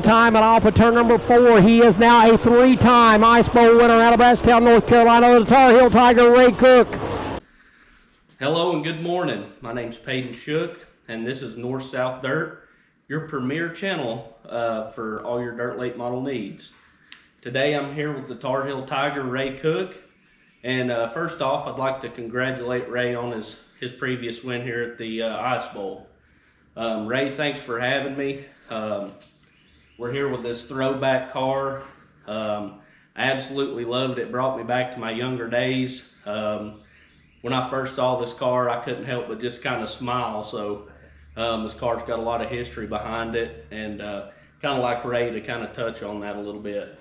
Time and off of turn number 4. He is now a 3-time Ice Bowl winner out of Brasstown, North Carolina, the Tar Heel Tiger, Ray Cook. Hello and good morning. My name's Peyton Shook, and this is North South Dirt, your premier channel for all your dirt late model needs. Today I'm here with the Tar Heel Tiger, Ray Cook, and first off I'd like to congratulate Ray on his previous win here at the Ice Bowl. Ray, thanks for having me. We're here with this throwback car. I absolutely loved it. It brought me back to my younger days. When I first saw this car, I couldn't help but just kind of smile. So this car's got a lot of history behind it, and kind of like Ray to kind of touch on that a little bit.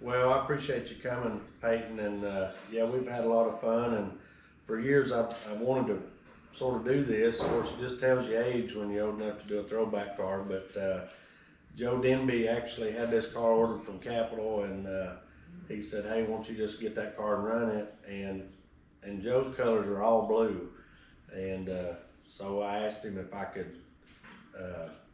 Well, I appreciate you coming, Peyton, and yeah, we've had a lot of fun, and for years I've wanted to sort of do this. Of course, it just tells you age when you're old enough to do a throwback car, but Joe Denby actually had this car ordered from Capitol, and he said, hey, won't you just get that car and run it? And Joe's colors are all blue, and so I asked him if I could.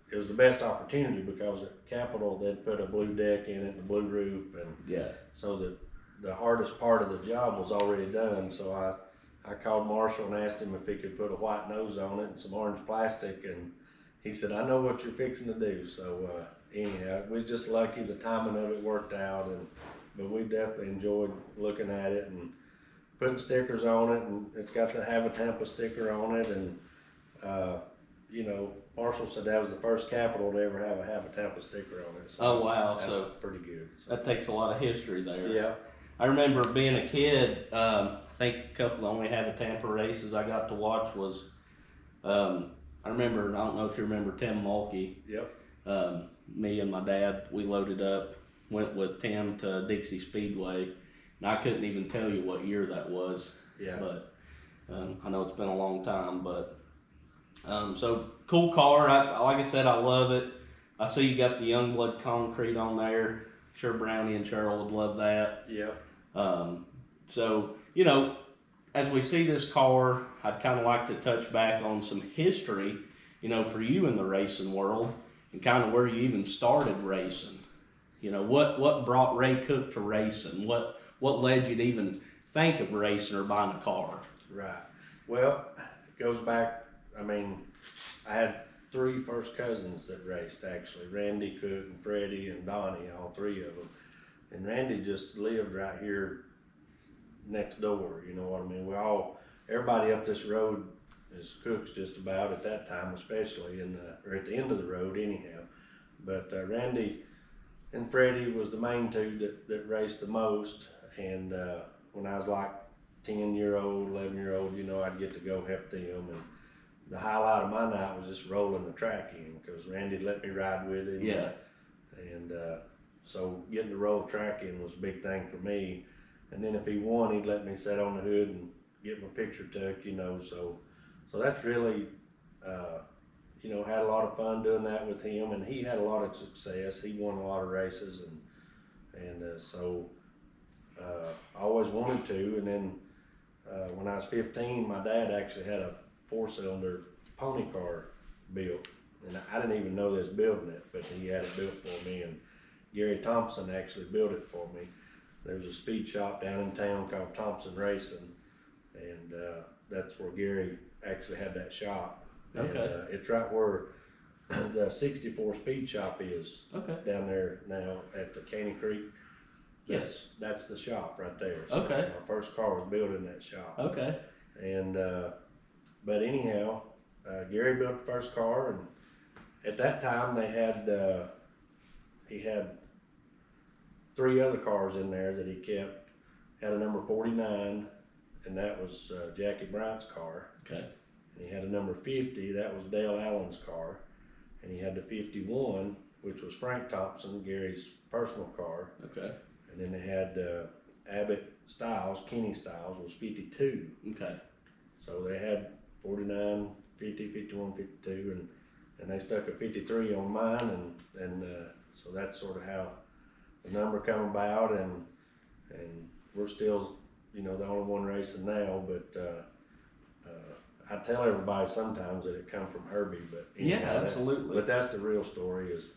It was the best opportunity because at Capitol they'd put a blue deck in it and a blue roof, and yeah, so the hardest part of the job was already done. So I called Marshall and asked him if he could put a white nose on it and some orange plastic, and he said, I know what you're fixing to do. So anyhow, we're just lucky the timing of it worked out, but we definitely enjoyed looking at it and putting stickers on it, and it's got the Have a Tampa sticker on it, and you know, Marshall said that was the first Capitol to ever have a Tampa sticker on it. So oh wow, that's so pretty good. So. That takes a lot of history there. Yeah. I remember being a kid, I think a couple of the only Have a Tampa races I got to watch was, I remember, I don't know if you remember Tim Mulkey. Yep. Me and my dad, we loaded up, went with Tim to Dixie Speedway, and I couldn't even tell you what year that was. Yeah. But I know it's been a long time, but so cool car. Like I said, I love it. I see you got the Youngblood concrete on there. Sure Brownie and Cheryl would love that. Yeah. So, you know, as we see this car, I'd kind of like to touch back on some history, you know, for you in the racing world, and kind of where you even started racing. You know, what brought Ray Cook to racing? What led you to even think of racing or buying a car? Right. Well, it goes back, I mean, I had 3 first cousins that raced, actually. Randy, Cook, and Freddie, and Donnie, all 3 of them. And Randy just lived right here next door, you know what I mean? Everybody up this road is Cook's just about at that time, especially, or at the end of the road anyhow. But Randy and Freddie was the main 2 that raced the most. And when I was like 10-year-old, 11-year-old, you know, I'd get to go help them. And the highlight of my night was just rolling the track in, because Randy'd let me ride with him. Yeah. And so getting to roll the track in was a big thing for me. And then if he won, he'd let me sit on the hood and get my picture took, you know. So that's really, you know, had a lot of fun doing that with him, and he had a lot of success. He won a lot of races, and so I always wanted to. And then when I was 15, my dad actually had a 4-cylinder pony car built, and I didn't even know this building it, but he had it built for me, and Gary Thompson actually built it for me. There was a speed shop down in town called Thompson Racing, and that's where Gary actually had that shop. Okay. And, it's right where the 64 speed shop is. Okay. Down there now at the Caney Creek. Yes. That's the shop right there. So Okay. my first car was built in that shop. Okay. And but anyhow, Gary built the first car, and at that time they had he had 3 other cars in there that he kept. Had a number 49, and that was Jackie Bryant's car. Okay. And he had a number 50, that was Dale Allen's car. And he had the 51, which was Frank Thompson, Gary's personal car. Okay. And then they had Abbott Styles, Kenny Styles was 52. Okay. So they had 49, 50, 51, 52, and they stuck a 53 on mine, and so that's sort of how the number come about, and we're still, you know, the only one racing now, but I tell everybody sometimes that it come from Herbie, but Yeah, anyhow, absolutely. but that's the real story is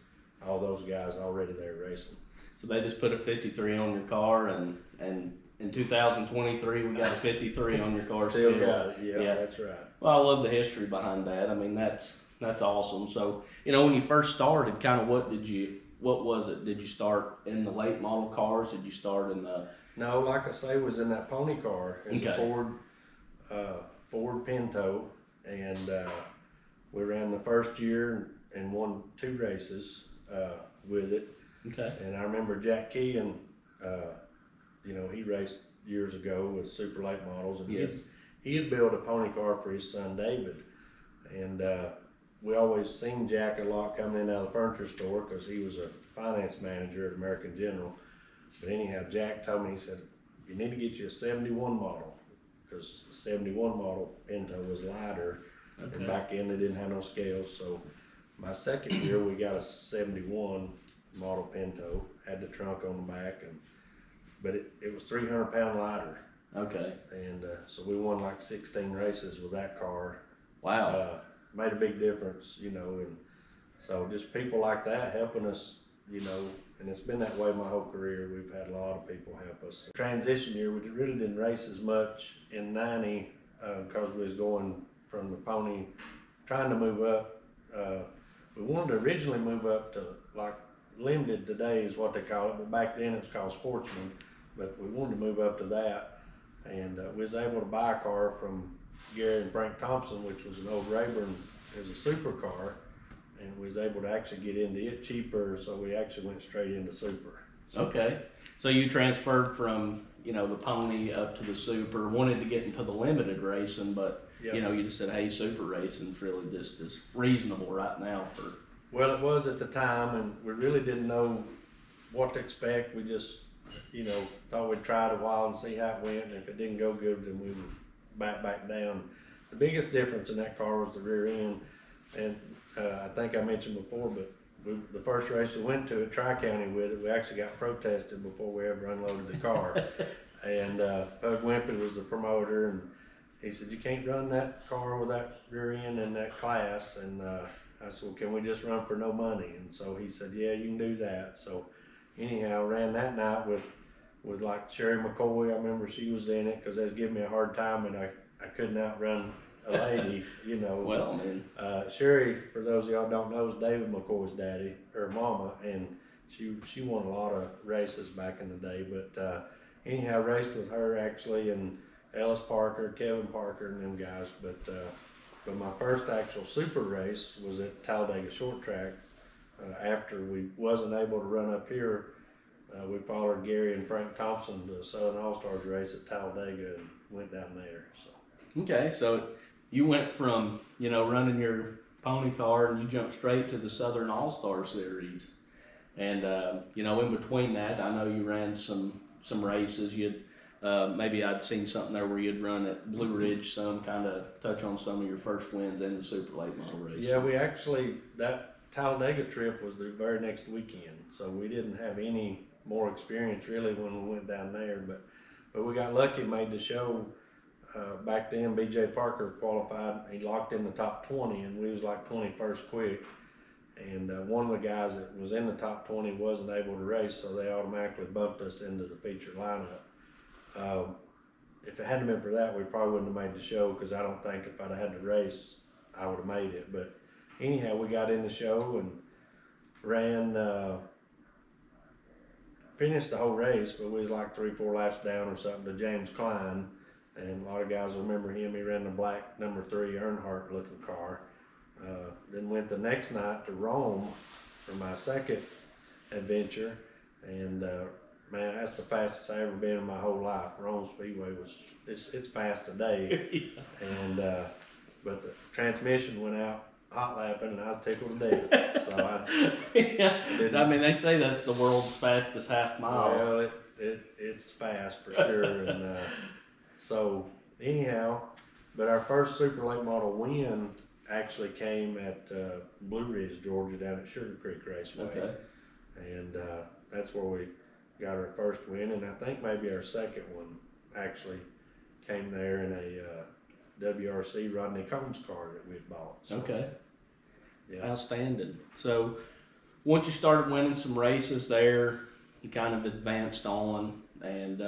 all those guys already there racing. So they just put a 53 on your car, and in 2023 we got a 53 on your car Still got it, yeah, that's right. Well, I love the history behind that. I mean, that's awesome. So, you know, when you first started, kind of what was it? Did you start in the late model cars? Did you start in the... No, like I say, was in that pony car. It's a Ford Pinto, and we ran the first year and won 2 races with it. Okay. And I remember Jack Keehan, you know, he raced years ago with super late models, and he had built a pony car for his son David, and we always seen Jack a lot coming in out of the furniture store because he was a finance manager at American General. But anyhow, Jack told me, he said, you need to get you a 71 model, because the 71 model Pinto was lighter, and back then they didn't have no scales. So my second year we got a 71 model Pinto, had the trunk on the back, but it was 300-pound lighter. Okay. And so we won like 16 races with that car. Wow. Made a big difference, you know, and so just people like that helping us, you know, and it's been that way my whole career. We've had a lot of people help us. Transition year, we really didn't race as much in 90 because we was going from the pony, trying to move up. We wanted to originally move up to like limited today is what they call it, but back then it was called Sportsman. But we wanted to move up to that, and we was able to buy a car from Gary and Frank Thompson, which was an old Rayburn. It was a supercar, and we was able to actually get into it cheaper, so we actually went straight into super. Okay. So you transferred from, you know, the pony up to the super, wanted to get into the limited racing, but, you know, you just said, hey, super racing's really just as reasonable right now for... Well, it was at the time, and we really didn't know what to expect. We just, you know, thought we'd try it a while and see how it went, and if it didn't go good, then we would back down. The biggest difference in that car was the rear end, and I think I mentioned before, but the first race we went to at Tri-County with it, we actually got protested before we ever unloaded the car. And Hug Wimpy was the promoter, and he said, you can't run that car with that rear end in that class. And I said, well, can we just run for no money? And so he said, yeah, you can do that. So anyhow, ran that night with like Sherry McCoy. I remember she was in it because they was giving me a hard time, and I couldn't outrun a lady, you know. Well, man. Sherry, for those of y'all who don't know, is David McCoy's daddy, or mama, and she won a lot of races back in the day. But anyhow, raced with her actually, and Ellis Parker, Kevin Parker, and them guys. But my first actual super race was at Talladega Short Track. After we wasn't able to run up here, we followed Gary and Frank Thompson to the Southern All-Stars race at Talladega and went down there. So. Okay, so you went from, you know, running your pony car and you jumped straight to the Southern All-Star Series. And, you know, in between that, I know you ran some races. You'd maybe I'd seen something there where you'd run at Blue Ridge some, kind of touch on some of your first wins in the super late model race. Yeah, we actually, that Talladega trip was the very next weekend, so we didn't have any more experience really when we went down there, but we got lucky, made the show. Back then BJ Parker qualified, he locked in the top 20, and we was like 21st quick, and one of the guys that was in the top 20 wasn't able to race, so they automatically bumped us into the feature lineup. If it hadn't been for that, we probably wouldn't have made the show, because I don't think if I'd had to race I would have made it. But anyhow, we got in the show and ran, finished the whole race, but we was like 3-4 laps down or something to James Klein, and a lot of guys remember him. He ran the black number 3 Earnhardt looking car. Then went the next night to Rome for my second adventure, and man, that's the fastest I ever been in my whole life. Rome Speedway it's fast today. And but the transmission went out hot lapping, and I was tickled to death. So I mean, they say that's the world's fastest half mile. Well, it's fast for sure. And so anyhow, but our first super late model win actually came at Blue Ridge, Georgia, down at Sugar Creek Raceway. Okay. And that's where we got our first win, and I think maybe our second one actually came there in a WRC Rodney Combs car that we had bought. So, okay. Yeah. Outstanding. So once you started winning some races there, you kind of advanced on, and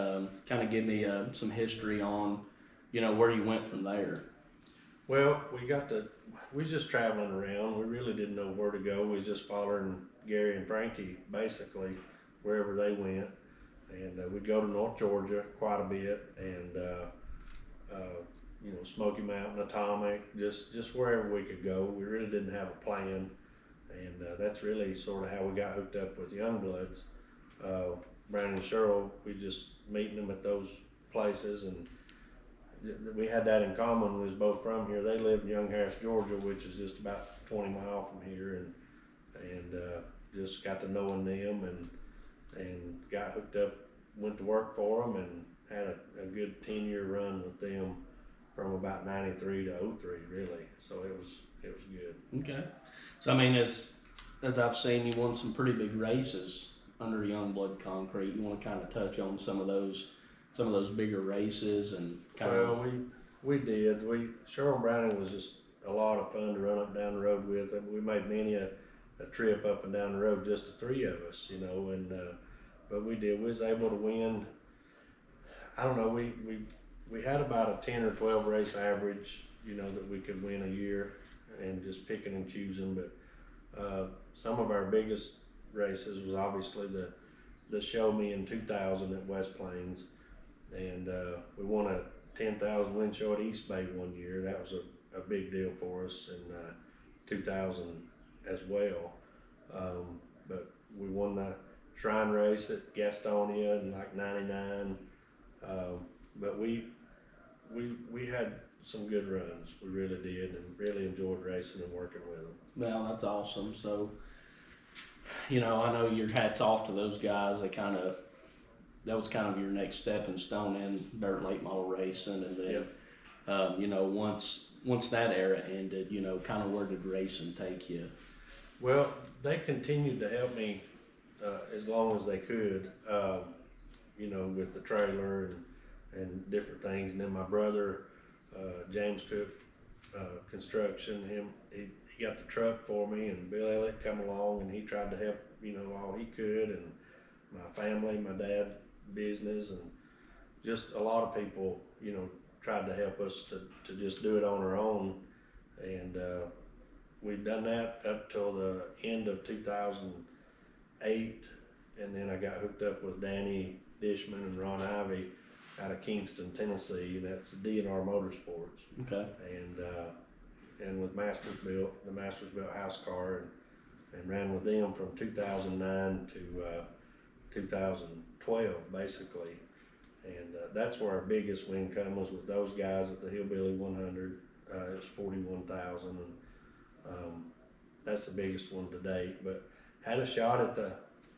kind of give me some history on, where you went from there. Well, we was just traveling around. We really didn't know where to go. We was just following Gary and Frankie basically wherever they went, and we'd go to North Georgia quite a bit, and Smoky Mountain, Atomic, just wherever we could go. We really didn't have a plan, and that's really sort of how we got hooked up with Youngbloods. Brandon and Cheryl, we just meeting them at those places, and we had that in common. We was both from here. They lived in Young Harris, Georgia, which is just about 20 miles from here, and just got to knowing them, and got hooked up. Went to work for them, and had a good 10-year run with them from about 93 to 03, really. So it was good. Okay. So I mean, as I've seen, you won some pretty big races under Youngblood Concrete. You want to kind of touch on some of those bigger races and kind of. Well, we did. Cheryl Browning was just a lot of fun to run up and down the road with. We made many a trip up and down the road, just the three of us, and but we did. We was able to win. I don't know. We had about a 10 or 12 race average, that we could win a year, and just picking and choosing. But some of our biggest races was obviously the Show Me in 2000 at West Plains, and we won a 10,000 win show at East Bay one year. That was a big deal for us in 2000 as well. But we won the Shrine race at Gastonia in like 99. But we had some good runs. We really did, and really enjoyed racing and working with them. Well, that's awesome. So, I know your hat's off to those guys. That was kind of your next stepping stone in dirt late model racing, and then, once that era ended, kind of where did racing take you? Well, they continued to help me as long as they could, with the trailer and different things. And then my brother, James Cook Construction, he got the truck for me, and Bill Elliott come along, and he tried to help, all he could, and my family, my dad business, and just a lot of people, tried to help us to just do it on our own. And we've done that up till the end of 2008, and then I got hooked up with Danny Dishman and Ron Ivey out of Kingston, Tennessee, and that's DNR Motorsports. Okay. And with the Mastersbuilt house car, and ran with them from 2009 to 2012, basically. And that's where our biggest win come was with those guys at the Hillbilly 100. It was 41,000, and that's the biggest one to date. But had a shot at the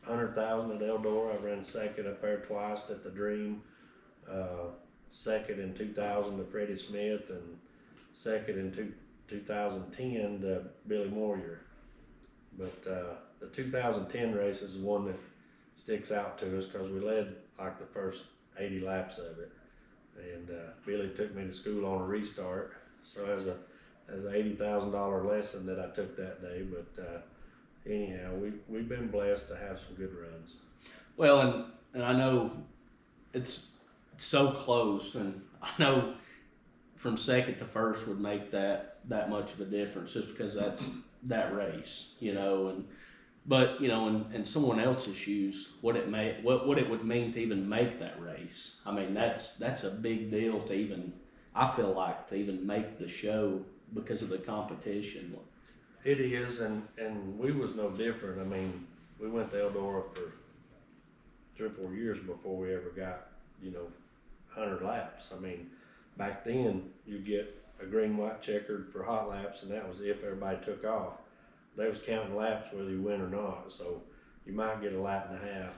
100,000 at Eldora. I ran second up there twice at the Dream. Second in 2000 to Freddie Smith, and second in 2010 to Billy Moyer. But the 2010 race is the one that sticks out to us because we led like the first 80 laps of it, and Billy took me to school on a restart. So as a $80,000 lesson that I took that day. But anyhow, we've been blessed to have some good runs. Well, and I know it's so close, and I know from second to first would make that much of a difference, just because that's that race, but in someone else's shoes, what it would mean to even make that race. I mean, that's a big deal to even, I feel like, to even make the show because of the competition. It is, and we was no different. I mean, we went to Eldora for 3 or 4 years before we ever got 100 laps. I mean, back then you get a green, white, checkered for hot laps, and that was if everybody took off. They was counting laps whether you win or not, so you might get a lap and a half,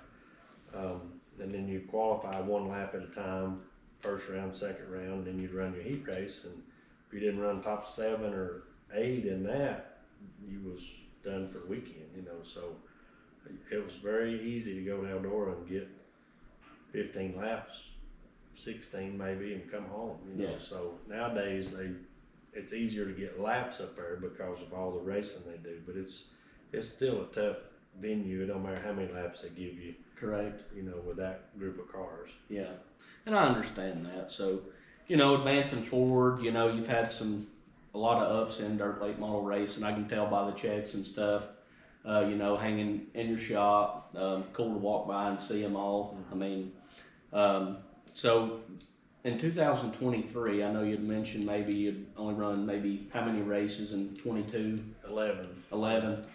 and then you qualify 1 lap at a time, first round, second round, then you'd run your heat race, and if you didn't run top 7 or 8 in that, you was done for the weekend, so it was very easy to go to Eldora and get 15 laps, 16 maybe, and come home, Yeah. So nowadays it's easier to get laps up there because of all the racing they do, but it's still a tough venue. It don't matter how many laps they give you. Correct. You know, with that group of cars. Yeah, and I understand that. So, advancing forward, you've had a lot of ups in dirt late model racing. I can tell by the checks and stuff. Hanging in your shop. Cool to walk by and see them all. I mean, so in 2023, I know you'd mentioned maybe you'd only run maybe how many races in 22? 11. 11.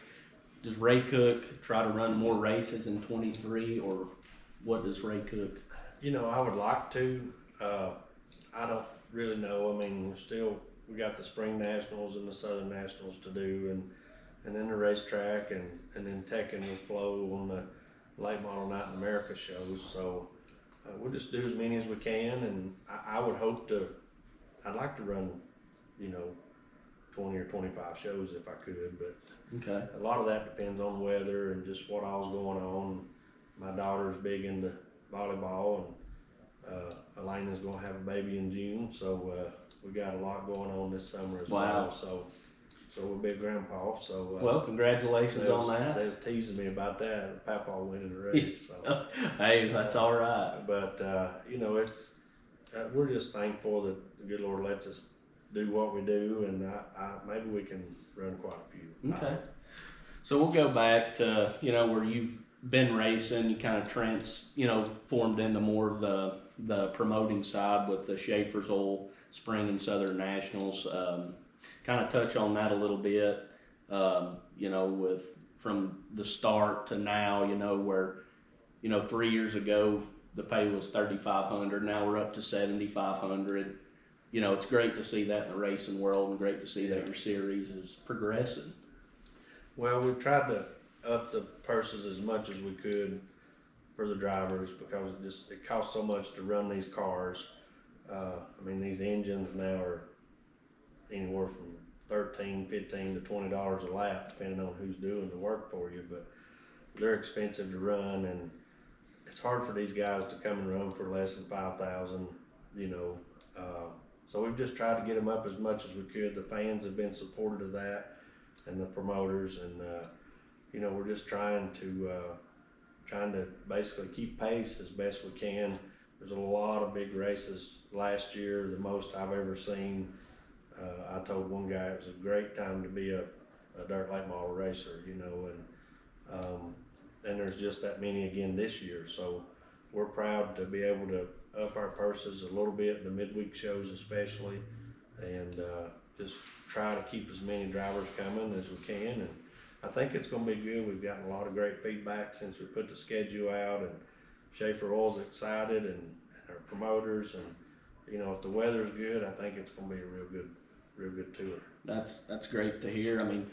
Does Ray Cook try to run more races in 23, or what does Ray Cook? I would like to. I don't really know. I mean, we got the spring nationals and the southern nationals to do, and then the racetrack, and then teching with Flo on the late model night in America shows. So we'll just do as many as we can, and I would hope I'd like to run, 20 or 25 shows if I could, but okay. A lot of that depends on weather and just what all's going on. My daughter's big into volleyball, and Elena's gonna have a baby in June, so we got a lot going on this summer as well. So we'll be a grandpa. So well, congratulations on that. They was teasing me about that, Papa winning the race. So. Hey, that's all right. But it's we're just thankful that the good Lord lets us do what we do, and maybe we can run quite a few. Okay. So we'll go back to where you've been racing. You kind of formed into more of the promoting side with the Schaefer's Oil Spring and Southern Nationals. Kind of touch on that a little bit. With from the start to now, where 3 years ago the pay was $3,500. Now we're up to $7,500. It's great to see that in the racing world, and great to see that your series is progressing. Well, we've tried to up the purses as much as we could for the drivers, because it costs so much to run these cars. I mean, these engines now are anywhere from $13, $15 to $20 a lap, depending on who's doing the work for you. But they're expensive to run, and it's hard for these guys to come and run for less than $5,000. So we've just tried to get them up as much as we could. The fans have been supportive of that, and the promoters, and we're just trying to basically keep pace as best we can. There's a lot of big races last year, the most I've ever seen. I told one guy it was a great time to be a dirt late model racer, and there's just that many again this year. So we're proud to be able to up our purses a little bit, the midweek shows especially, and just try to keep as many drivers coming as we can. And I think it's going to be good. We've gotten a lot of great feedback since we put the schedule out, and Schaefer Oil's excited, and our promoters, and if the weather's good, I think it's going to be a real good tour. That's great to hear. I mean,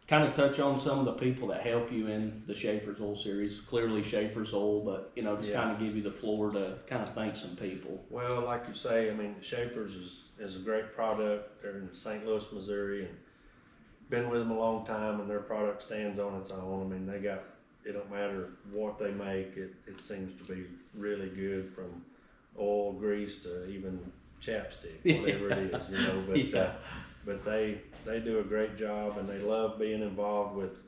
kind of touch on some of the people that help you in the Schaefer's Oil series. Clearly Schaefer's Oil, but just kind of give you the floor to kind of thank some people. Well, like you say, I mean, Schaefer's is a great product. They're in St. Louis, Missouri, and been with them a long time, and their product stands on its own. I mean, it don't matter what they make, it seems to be really good, from oil, grease to even chapstick, whatever it is, but they do a great job, and they love being involved with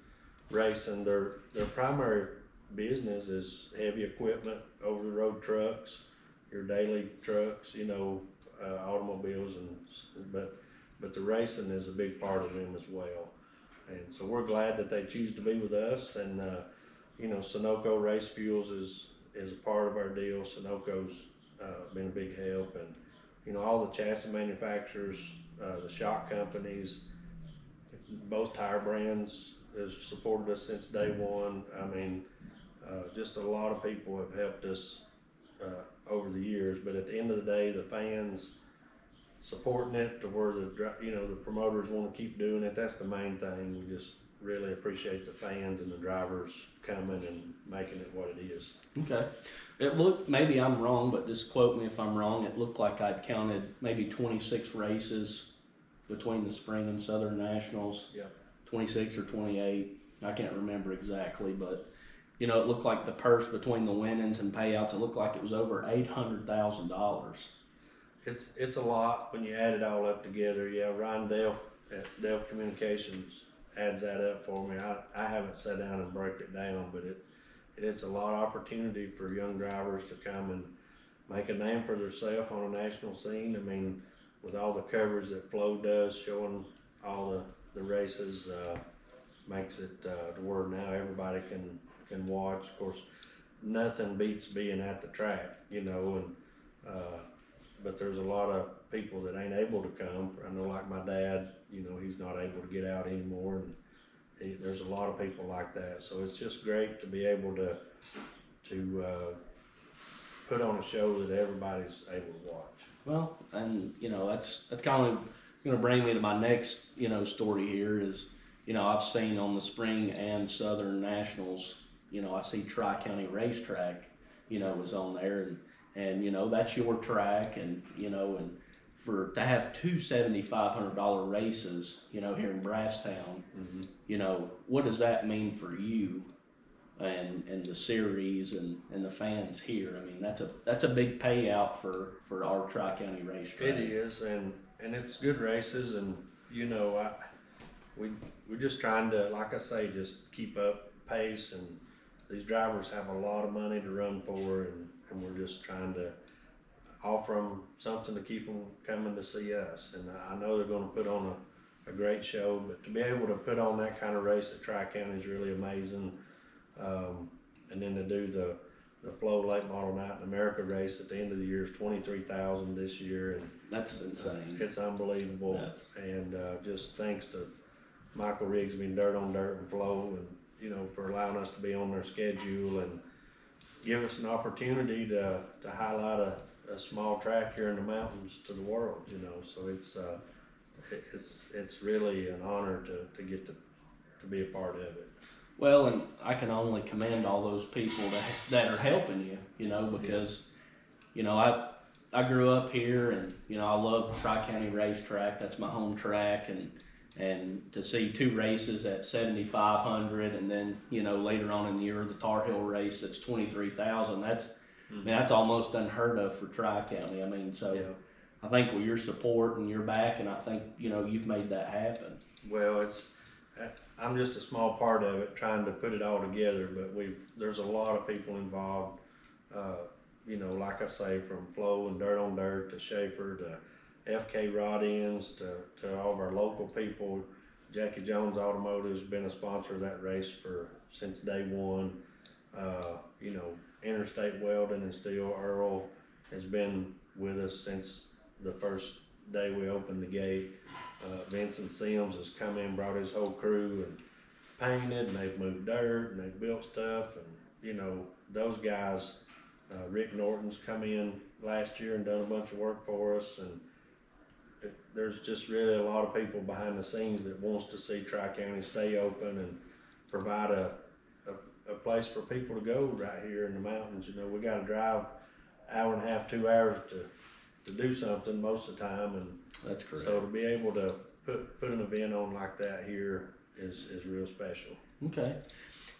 racing. Their primary business is heavy equipment, over the road trucks, your daily trucks, automobiles, but the racing is a big part of them as well. And so we're glad that they choose to be with us. And Sunoco Race Fuels is a part of our deal. Sunoco's been a big help, and all the chassis manufacturers, the shock companies, both tire brands has supported us since day one. I mean, just a lot of people have helped us over the years, but at the end of the day, the fans supporting it to where the promoters want to keep doing it. That's the main thing. We just really appreciate the fans and the drivers coming and making it what it is. Okay. It looked, maybe I'm wrong, but just quote me if I'm wrong, it looked like I'd counted maybe 26 races between the Spring and Southern Nationals. Yeah. 26 or 28. I can't remember exactly, but it looked like the purse between the winnings and payouts, it looked like it was over $800,000. It's a lot when you add it all up together. Yeah, Ryan Delph at Delph Communications adds that up for me. I haven't sat down and broke it down, but it is a lot of opportunity for young drivers to come and make a name for themselves on a national scene. I mean, with all the coverage that Flow does, showing all the races, makes it to where now everybody can watch. Of course, nothing beats being at the track, you know, and but there's a lot of people that ain't able to come. I know, like my dad, you know, he's not able to get out anymore, and there's a lot of people like that. So it's just great to be able to put on a show that everybody's able to watch. Well, and you know, that's kind of going to bring me to my next, you know, story here is, you know, I've seen on the spring and Southern Nationals, you know, I see Tri-County Racetrack, you know, was on there, and you know, that's your track, and you know, and to have two $7,500 races, you know, here in Brasstown, you know, what does that mean for you and the series and the fans here? I mean, that's a big payout for our Tri-County Racetrack. It is, and it's good races, and you know, we're just trying to, like I say, just keep up pace, and these drivers have a lot of money to run for, and we're just trying to offer them something to keep them coming to see us. And I know they're going to put on a great show, but to be able to put on that kind of race at Tri-County is really amazing. And then to do the Flow Late Model Night in America race at the end of the year is $23,000 this year, and That's insane. it's unbelievable. And just thanks to Michael Rigsby and Dirt on Dirt and Flow, and you know, for allowing us to be on their schedule and give us an opportunity to highlight a small track here in the mountains to the world. You know, so it's really an honor to get to be a part of it. Well, and I can only commend all those people that are helping you, you know, because, you know, I grew up here, and, you know, I love Tri-County Racetrack. That's my home track, and to see two races at $7,500, and then, you know, later on in the year, the Tar Heel race, that's $23,000. That's, I mean, that's almost unheard of for Tri-County. I mean, so I think with your support and your back, and I think, you know, you've made that happen. Well, I'm just a small part of it, trying to put it all together, but there's a lot of people involved, you know, like I say, from Flow and Dirt on Dirt to Schaefer to FK Rod Ends to all of our local people. Jackie Jones Automotive has been a sponsor of that race since day one. You know, Interstate Welding and Steel, Earl has been with us since the first day we opened the gate. Vincent Sims has come in, brought his whole crew and painted, and they've moved dirt, and they've built stuff, and you know, those guys, Rick Norton's come in last year and done a bunch of work for us, and there's just really a lot of people behind the scenes that wants to see Tri-County stay open and provide a place for people to go right here in the mountains. You know, we got to drive hour and a half, 2 hours to do something most of the time, and That's correct. so to be able to put an event on like that here is real special. Okay.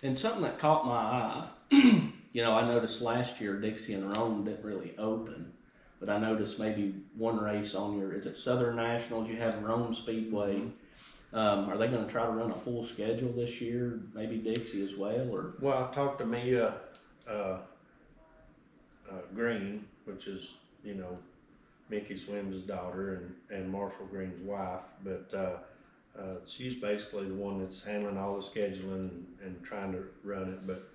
And something that caught my eye, you know, I noticed last year Dixie and Rome didn't really open, but I noticed maybe one race on is it Southern Nationals, you have Rome Speedway. Are they going to try to run a full schedule this year? Maybe Dixie as well, or? Well, I talked to Mia Green, which is, you know, Mickey Swims' daughter and Marshall Green's wife, but she's basically the one that's handling all the scheduling and trying to run it. But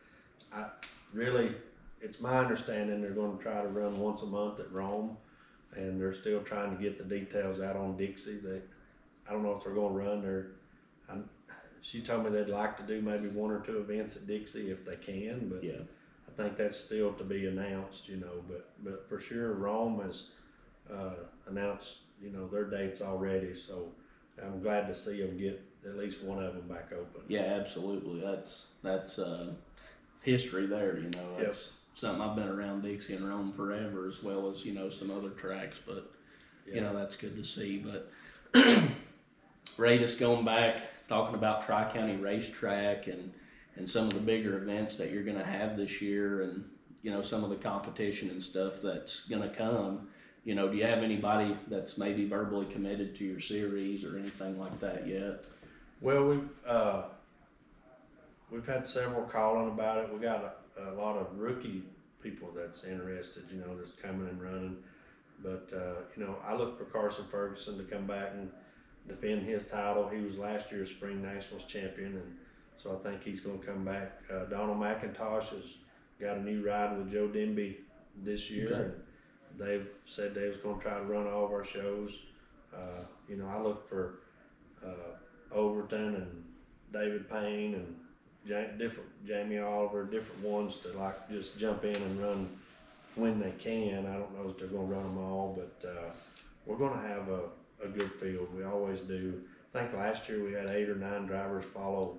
it's my understanding they're going to try to run once a month at Rome, and they're still trying to get the details out on Dixie. I don't know if they're going to run there. She told me they'd like to do maybe 1 or 2 events at Dixie if they can, but Yeah. I think that's still to be announced, you know. But for sure, Rome has announced, you know, their dates already. So I'm glad to see them get at least one of them back open. Yeah, absolutely. That's history there, you know. That's something I've been around Dixie and Rome forever, as well as, you know, some other tracks, but you know, that's good to see. But Ray, just going back, talking about Tri-County Racetrack and some of the bigger events that you're going to have this year, and you know, some of the competition and stuff that's going to come. You know, do you have anybody that's maybe verbally committed to your series or anything like that yet? Well, we've had several calling about it. We got a lot of rookie people that's interested, you know, that's coming and running. But you know, I look for Carson Ferguson to come back and defend his title. He was last year's Spring Nationals champion, and so I think he's going to come back. Donald McIntosh has got a new ride with Joe Denby this year, Okay. and they've said they was going to try to run all of our shows. You know, I look for Overton and David Payne and Jamie Oliver, different ones to like just jump in and run when they can. I don't know if they're going to run them all, but we're going to have a good field. We always do. I think last year we had 8 or 9 drivers follow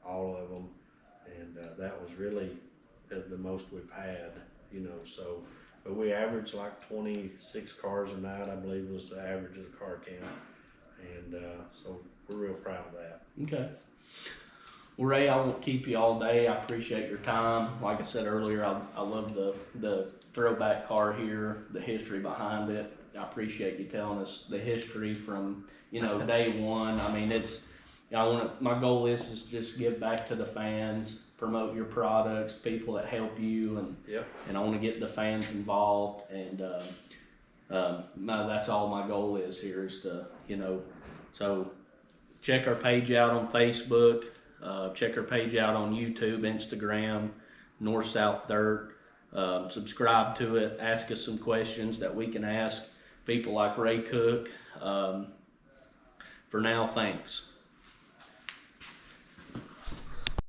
all of them, and that was really the most we've had, you know. So, but we average like 26 cars a night, I believe was the average of the car count, and so we're real proud of that. Okay. Well, Ray, I won't keep you all day. I appreciate your time. Like I said earlier, I love the throwback car here, the history behind it. I appreciate you telling us the history from, you know, day one. I mean, my goal is just give back to the fans, promote your products, people that help you, and Yep. and I want to get the fans involved. And that's all my goal is here is to, you know, so check our page out on Facebook. Check our page out on YouTube, Instagram, NorthSouthDirt. Subscribe to it. Ask us some questions that we can ask people like Ray Cook. For now, thanks.